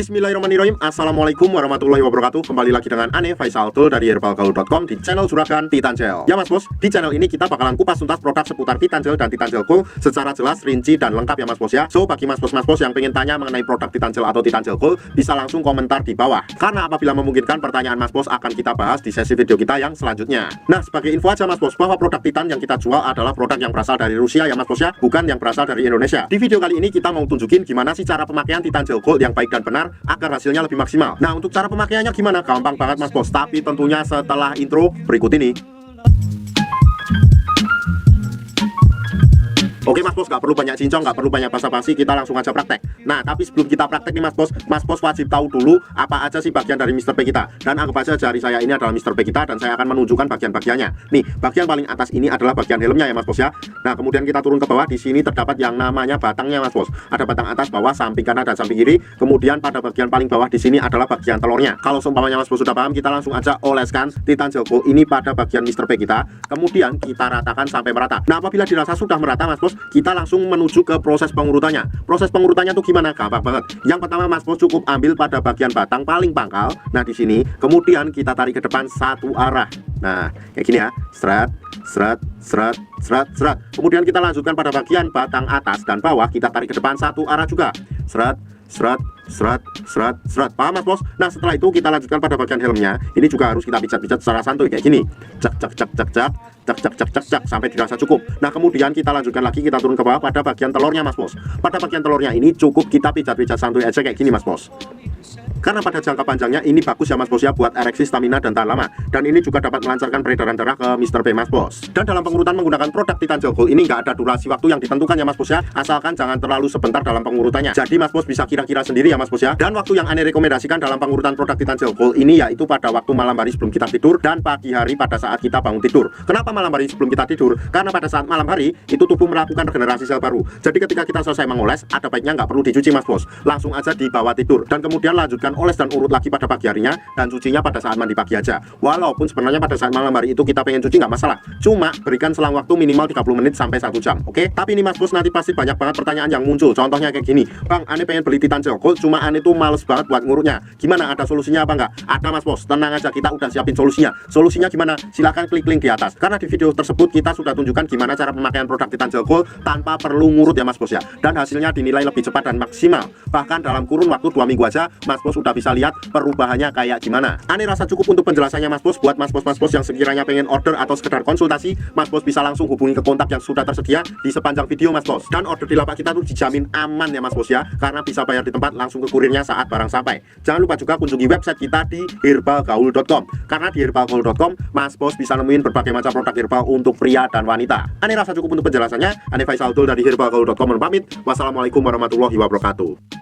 Bismillahirrahmanirrahim. Assalamualaikum warahmatullahi wabarakatuh. Kembali lagi dengan Ane Faisal Tul dari herbalgaul.com di channel Juragan Titan Gel. Ya mas bos, di channel ini kita bakalan kupas tuntas produk seputar Titan Gel dan Titan Gel Cool secara jelas, rinci, dan lengkap ya mas bos ya. So bagi mas bos yang pengen tanya mengenai produk Titan Gel atau Titan Gel Cool, bisa langsung komentar di bawah. Karena apabila memungkinkan, pertanyaan mas bos akan kita bahas di sesi video kita yang selanjutnya. Nah, sebagai info aja mas bos, bahwa produk Titan yang kita jual adalah produk yang berasal dari Rusia ya mas bos ya, bukan yang berasal dari Indonesia. Di video kali ini kita mau tunjukin gimana sih cara pemakaian Titan Gel Cool yang baik dan benar agar hasilnya lebih maksimal. Nah, untuk cara pemakaiannya gimana? Gampang banget mas bos, tapi tentunya setelah intro berikut ini. Oke mas bos, nggak perlu banyak cincong, nggak perlu banyak basa-basi, kita langsung aja praktek. Nah, tapi sebelum kita praktek nih mas bos wajib tahu dulu apa aja sih bagian dari Mr. P kita. Dan anggap aja jari saya ini adalah Mr. P kita, dan saya akan menunjukkan bagian-bagiannya. Nih, bagian paling atas ini adalah bagian helmnya ya mas bos ya. Nah, kemudian kita turun ke bawah, di sini terdapat yang namanya batangnya mas bos. Ada batang atas, bawah, samping kanan, dan samping kiri. Kemudian pada bagian paling bawah di sini adalah bagian telurnya. Kalau seumpamanya mas bos sudah paham, kita langsung aja oleskan Titan Gel Cool ini pada bagian Mr. P kita. Kemudian kita ratakan sampai merata. Nah, apabila dirasa sudah merata mas bos, kita langsung menuju ke proses pengurutannya. Proses pengurutannya tuh gimana? Gampang banget. Yang pertama mas bos cukup ambil pada bagian batang paling pangkal. Nah, di sini kemudian kita tarik ke depan satu arah. Nah, kayak gini ya. Seret, seret, seret, seret, seret. Kemudian kita lanjutkan pada bagian batang atas dan bawah, kita tarik ke depan satu arah juga. Seret, seret, seret, seret, seret. Paham mas bos? Nah, setelah itu kita lanjutkan pada bagian helmnya. Ini juga harus kita pijat-pijat secara santuy kayak gini. Cek cek cek cek cek cek cek cek cek cek sampai dirasa cukup. Nah, kemudian kita lanjutkan lagi, kita turun ke bawah pada bagian telurnya mas bos. Pada bagian telurnya ini cukup kita pijat-pijat santuy aja kayak gini mas bos. Karena pada jangka panjangnya ini bagus ya mas bos ya, buat ereksi, stamina, dan tahan lama. Dan ini juga dapat melancarkan peredaran darah ke Mr. P mas bos. Dan dalam pengurutan menggunakan produk Titan Gel Cool ini nggak ada durasi waktu yang ditentukan ya mas bos ya, asalkan jangan terlalu sebentar dalam pengurutannya. Jadi mas bos bisa kira-kira sendiri ya mas bos ya. Dan waktu yang Ane rekomendasikan dalam pengurutan produk Titan Gel Cool ini yaitu pada waktu malam hari sebelum kita tidur dan pagi hari pada saat kita bangun tidur. Kenapa malam hari sebelum kita tidur? Karena pada saat malam hari itu tubuh melakukan regenerasi sel baru. Jadi ketika kita selesai mengoles, ada baiknya nggak perlu dicuci mas bos, langsung aja dibawa tidur. Dan kemudian lanjutkan oles dan urut lagi pada pagi harinya, dan cucinya pada saat mandi pagi aja. Walaupun sebenarnya pada saat malam hari itu kita pengen cuci nggak masalah, cuma berikan selang waktu minimal 30 menit sampai 1 jam. Oke? Tapi ini mas bos nanti pasti banyak banget pertanyaan yang muncul. Contohnya kayak gini, bang, Ane pengen beli Titan Gel Cool, cuma Ane tuh males banget buat ngurutnya. Gimana, ada solusinya apa nggak? Ada mas bos, tenang aja, kita udah siapin solusinya. Solusinya gimana? Silahkan klik link di atas. Karena di video tersebut kita sudah tunjukkan gimana cara pemakaian produk Titan Gel Cool tanpa perlu ngurut ya mas bos ya. Dan hasilnya dinilai lebih cepat dan maksimal. Bahkan dalam kurun waktu 2 minggu aja mas bos udah bisa lihat perubahannya kayak gimana. Ane rasa cukup untuk penjelasannya mas bos. Buat mas bos yang sekiranya pengen order atau sekedar konsultasi, mas bos bisa langsung hubungi ke kontak yang sudah tersedia di sepanjang video mas bos. Dan order di lapak kita tuh dijamin aman ya mas bos ya, karena bisa bayar di tempat langsung ke kurirnya saat barang sampai. Jangan lupa juga kunjungi website kita di herbalgaul.com, karena di herbalgaul.com mas bos bisa nemuin berbagai macam produk herbal untuk pria dan wanita. Ane rasa cukup untuk penjelasannya. Ane Faisal Tul dari herbalgaul.com pamit. Wassalamualaikum warahmatullahi wabarakatuh.